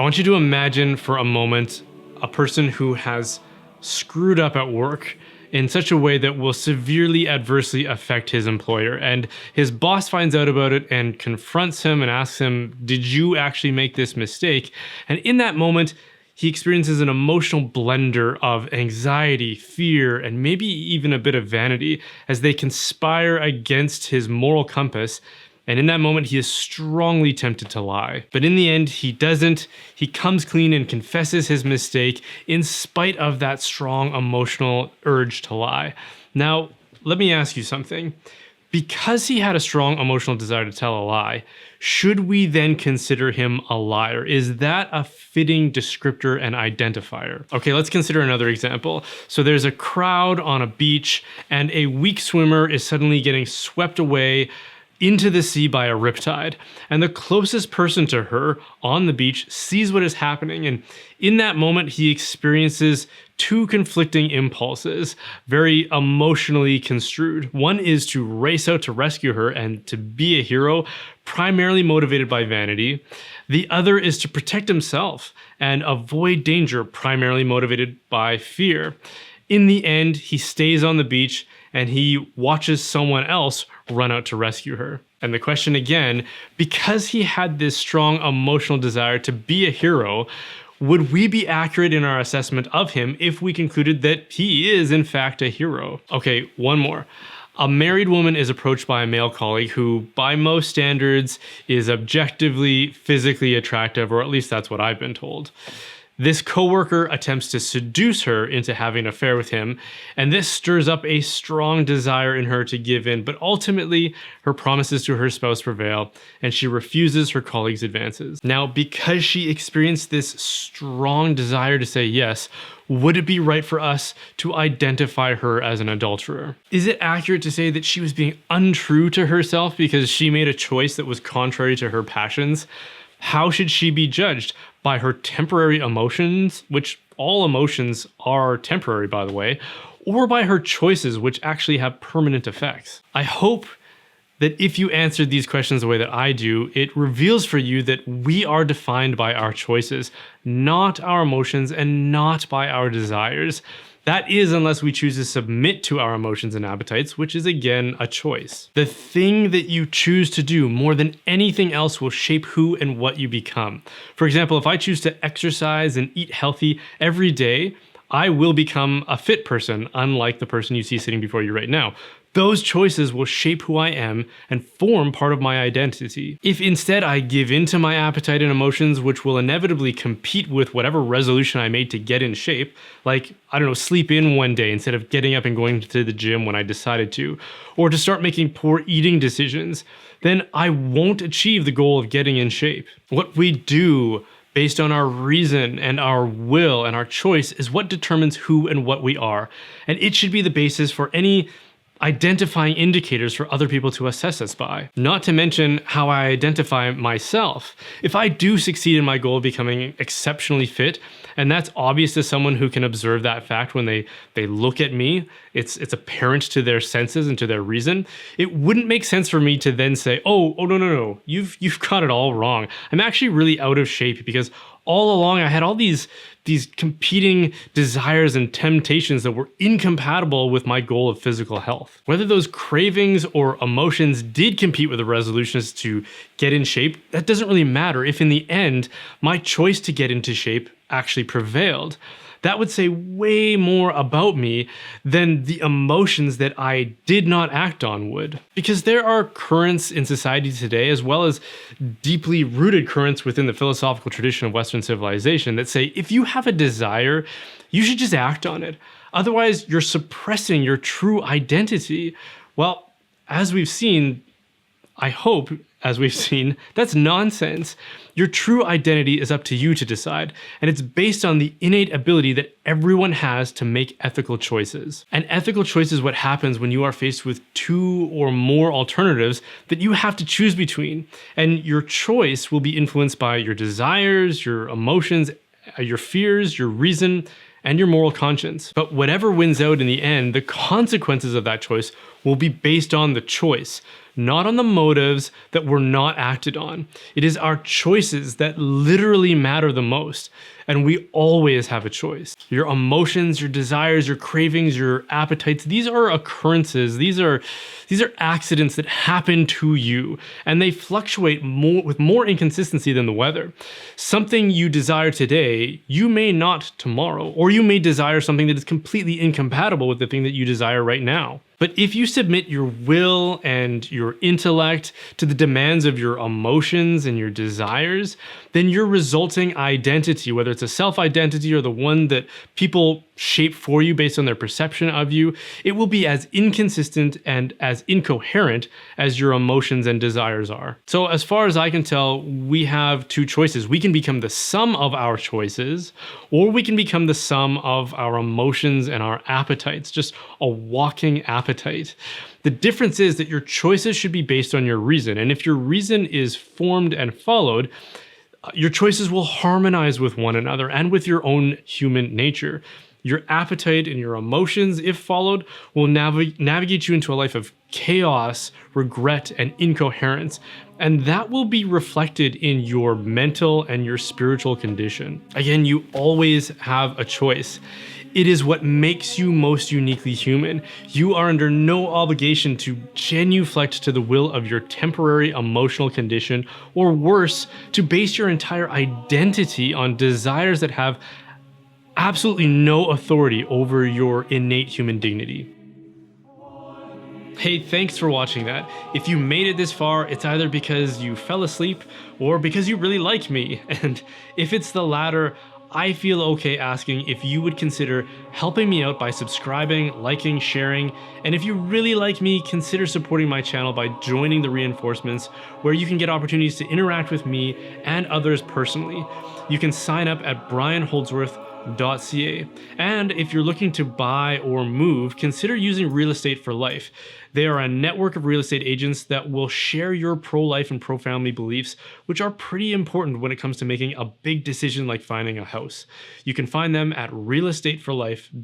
I want you to imagine for a moment a person who has screwed up at work in such a way that will severely adversely affect his employer. And his boss finds out about it and confronts him and asks him, did you actually make this mistake? And in that moment, he experiences an emotional blender of anxiety, fear, and maybe even a bit of vanity as they conspire against his moral compass. And in that moment, he is strongly tempted to lie. But in the end, he doesn't. He comes clean and confesses his mistake in spite of that strong emotional urge to lie. Now, let me ask you something. Because he had a strong emotional desire to tell a lie, should we then consider him a liar? Is that a fitting descriptor and identifier? Okay, let's consider another example. So there's a crowd on a beach, and a weak swimmer is suddenly getting swept away into the sea by a riptide. And the closest person to her on the beach sees what is happening. And in that moment, he experiences two conflicting impulses, very emotionally construed. One is to race out to rescue her and to be a hero, primarily motivated by vanity. The other is to protect himself and avoid danger, primarily motivated by fear. In the end, he stays on the beach and he watches someone else run out to rescue her. And the question again, because he had this strong emotional desire to be a hero, would we be accurate in our assessment of him if we concluded that he is in fact a hero? Okay, one more. A married woman is approached by a male colleague who, by most standards, is objectively physically attractive, or at least that's what I've been told. This coworker attempts to seduce her into having an affair with him, and this stirs up a strong desire in her to give in, but ultimately her promises to her spouse prevail, and she refuses her colleague's advances. Now, because she experienced this strong desire to say yes, would it be right for us to identify her as an adulterer? Is it accurate to say that she was being untrue to herself because she made a choice that was contrary to her passions? How should she be judged? By her temporary emotions, which all emotions are temporary, by the way, or by her choices, which actually have permanent effects? I hope that if you answered these questions the way that I do, it reveals for you that we are defined by our choices, not our emotions and not by our desires. That is, unless we choose to submit to our emotions and appetites, which is again a choice. The thing that you choose to do more than anything else will shape who and what you become. For example, if I choose to exercise and eat healthy every day, I will become a fit person, unlike the person you see sitting before you right now. Those choices will shape who I am and form part of my identity. If instead I give in to my appetite and emotions, which will inevitably compete with whatever resolution I made to get in shape, like, I don't know, sleep in one day instead of getting up and going to the gym when I decided to, or to start making poor eating decisions, then I won't achieve the goal of getting in shape. What we do based on our reason and our will and our choice is what determines who and what we are. And it should be the basis for any identifying indicators for other people to assess us by. Not to mention how I identify myself. If I do succeed in my goal of becoming exceptionally fit, and that's obvious to someone who can observe that fact when they look at me, it's apparent to their senses and to their reason, it wouldn't make sense for me to then say, oh no, you've got it all wrong. I'm actually really out of shape because all along I had all these competing desires and temptations that were incompatible with my goal of physical health. Whether those cravings or emotions did compete with the resolutions to get in shape, that doesn't really matter if in the end my choice to get into shape actually prevailed. That would say way more about me than the emotions that I did not act on would. Because there are currents in society today, as well as deeply rooted currents within the philosophical tradition of Western civilization, that say if you have a desire, you should just act on it. Otherwise, you're suppressing your true identity. Well, as we've seen, I hope, as we've seen, that's nonsense. Your true identity is up to you to decide, and it's based on the innate ability that everyone has to make ethical choices. And ethical choice is what happens when you are faced with two or more alternatives that you have to choose between. And your choice will be influenced by your desires, your emotions, your fears, your reason, and your moral conscience. But whatever wins out in the end, the consequences of that choice will be based on the choice, not on the motives that were not acted on. It is our choices that literally matter the most, and we always have a choice. Your emotions, your desires, your cravings, your appetites, these are occurrences. These are accidents that happen to you, and they fluctuate with more inconsistency than the weather. Something you desire today, you may not tomorrow, or you may desire something that is completely incompatible with the thing that you desire right now. But if you submit your will and your intellect to the demands of your emotions and your desires, then your resulting identity, whether it's a self-identity or the one that people shape for you based on their perception of you, it will be as inconsistent and as incoherent as your emotions and desires are. So as far as I can tell, we have two choices. We can become the sum of our choices, or we can become the sum of our emotions and our appetites, just a walking appetite. The difference is that your choices should be based on your reason, and if your reason is formed and followed, your choices will harmonize with one another and with your own human nature. Your appetite and your emotions, if followed, will navigate you into a life of chaos, regret, and incoherence, and that will be reflected in your mental and your spiritual condition. Again, you always have a choice. It is what makes you most uniquely human. You are under no obligation to genuflect to the will of your temporary emotional condition, or worse, to base your entire identity on desires that have absolutely no authority over your innate human dignity. Hey, thanks for watching that. If you made it this far, it's either because you fell asleep or because you really like me. And if it's the latter, I feel okay asking if you would consider helping me out by subscribing, liking, sharing, and if you really like me, consider supporting my channel by joining the reinforcements, where you can get opportunities to interact with me and others personally. You can sign up at brianholdsworth.ca. And if you're looking to buy or move, consider using Real Estate for Life. They are a network of real estate agents that will share your pro-life and pro-family beliefs, which are pretty important when it comes to making a big decision like finding a house. You can find them at realestateforlife.com.